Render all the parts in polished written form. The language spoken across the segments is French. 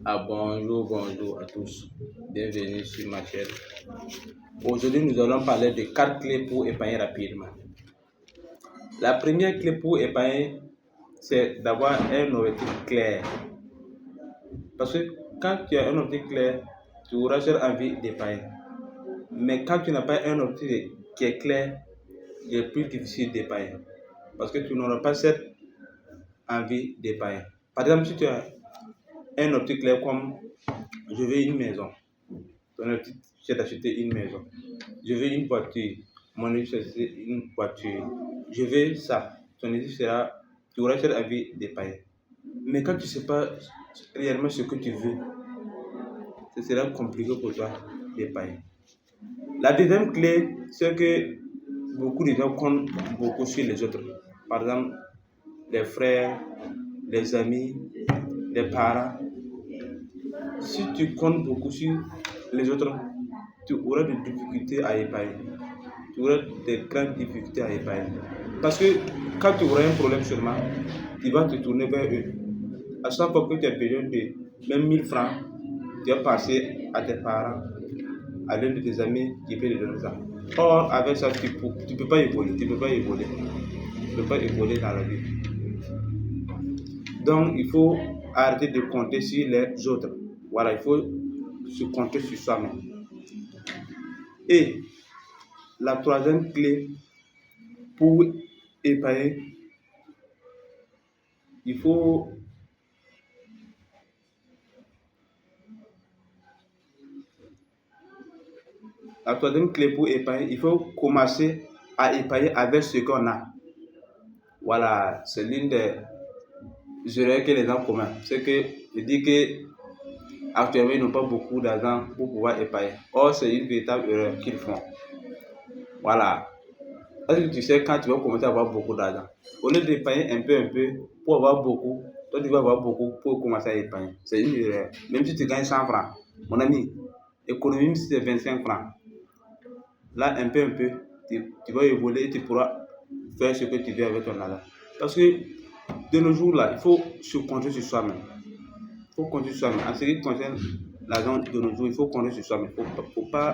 Bonjour à tous. Bienvenue sur ma chaîne. Aujourd'hui, nous allons parler de 4 clés pour épargner rapidement. La première clé pour épargner, c'est d'avoir un objectif clair. Parce que quand tu as un objectif clair, tu auras seule envie d'épargner. Mais quand tu n'as pas un objectif qui est clair, il est plus difficile d'épargner. Parce que tu n'auras pas cette envie d'épargner. Par exemple, si tu as un objectif clair comme je veux une maison, ton objectif c'est d'acheter une maison. Je veux une voiture, mon objectif c'est une voiture. Je veux ça, ton objectif sera, tu auras cette envie d'épargner. Mais quand tu ne sais pas réellement ce que tu veux, ce sera compliqué pour toi d'épargner. La deuxième clé, c'est que beaucoup de gens comptent beaucoup sur les autres. Par exemple, les frères, les amis, les parents. Si tu comptes beaucoup sur les autres, tu auras des difficultés à épargner. Tu auras des grandes difficultés à épargner. Parce que quand tu auras un problème seulement, tu vas te tourner vers eux. À chaque fois que tu as besoin de même 1000 francs, tu vas passer à tes parents, à l'un de tes amis qui peut te donner ça. Or, avec ça, tu ne peux pas évoluer. Tu ne peux pas évoluer. Tu ne peux pas évoluer dans la vie. Donc, il faut arrêter de compter sur les autres. Voilà, il faut se compter sur soi-même. Et la troisième clé pour épargner, il faut la troisième clé pour épargner, il faut commencer à épargner avec ce qu'on a. Voilà, c'est l'une des erreurs que les gens commettent. C'est que je dis que actuellement ils n'ont pas beaucoup d'argent pour pouvoir épargner. Or, c'est une véritable erreur qu'ils font. Voilà. Est-ce que tu sais quand tu vas commencer à avoir beaucoup d'argent? Au lieu d'épargner un peu pour avoir beaucoup, toi tu vas avoir beaucoup pour commencer à épargner. C'est une erreur. Même si tu gagnes 100 francs, mon ami, économise c'est 25 francs. Là, un peu, tu vas évoluer et tu pourras faire ce que tu veux avec ton argent. Parce que de nos jours là, il faut se compter sur soi-même. Il faut compter sur soi-même. En ce qui concerne l'argent de nos jours, il faut compter sur soi-même. Il ne faut pas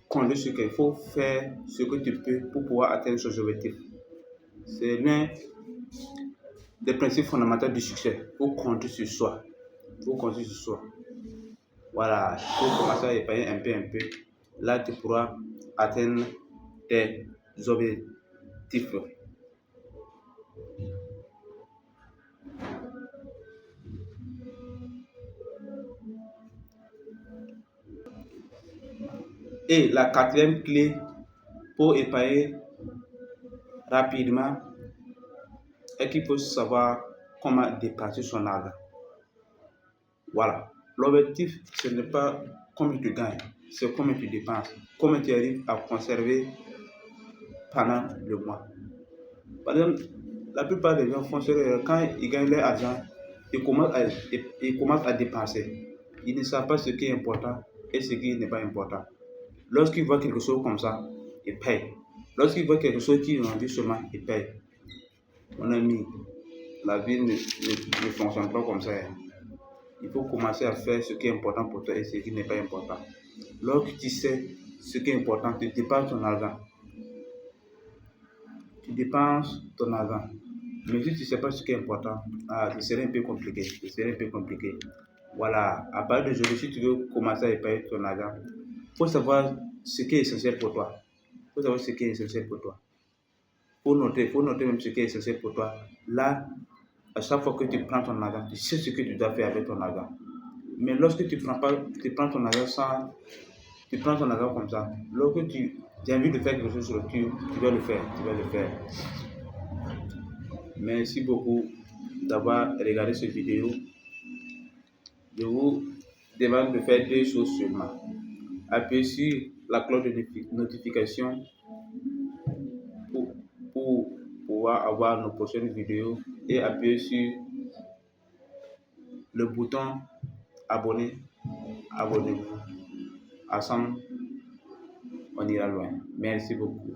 compter sur qu'il faut faire ce que tu peux pour pouvoir atteindre ce objectif. C'est l'un des principes fondamentaux du succès. Il faut compter sur soi. Il faut compter sur soi. Voilà, il faut commencer à épargner un peu. Là, tu pourras atteindre tes objectifs. Et la quatrième clé pour épargner rapidement est qu'il faut savoir comment dépenser son argent. Voilà. L'objectif, ce n'est pas combien tu gagnes, c'est combien tu dépenses, comment tu arrives à conserver pendant le mois. Par exemple, la plupart des gens font ça quand ils gagnent leur argent, ils commencent à dépenser. Ils ne savent pas ce qui est important et ce qui n'est pas important. Lorsqu'ils voient quelque chose comme ça, ils payent. Lorsqu'ils voient quelque chose qu'ils ont envie seulement, ils payent. Mon ami, la vie ne fonctionne pas comme ça. Il faut commencer à faire ce qui est important pour toi et ce qui n'est pas important. Lorsque tu sais ce qui est important, tu dépenses ton argent. Tu dépenses ton argent. Mais si tu ne sais pas ce qui est important, ce serait un peu compliqué. Voilà, à partir d'aujourd'hui, si tu veux commencer à épargner ton argent, il faut savoir ce qui est essentiel pour toi. Il faut noter même ce qui est essentiel pour toi. Là, à chaque fois que tu prends ton argent, tu sais ce que tu dois faire avec ton argent. Mais lorsque tu prends ton argent comme ça, lorsque tu as envie de faire quelque chose sur tu vas le faire. Merci beaucoup d'avoir regardé cette vidéo. Je vous demande de faire deux choses seulement. Appuyez sur la cloche de notification pour pouvoir avoir nos prochaines vidéos et appuyez sur le bouton abonner. Abonnez-vous. Ensemble, on ira loin. Merci beaucoup.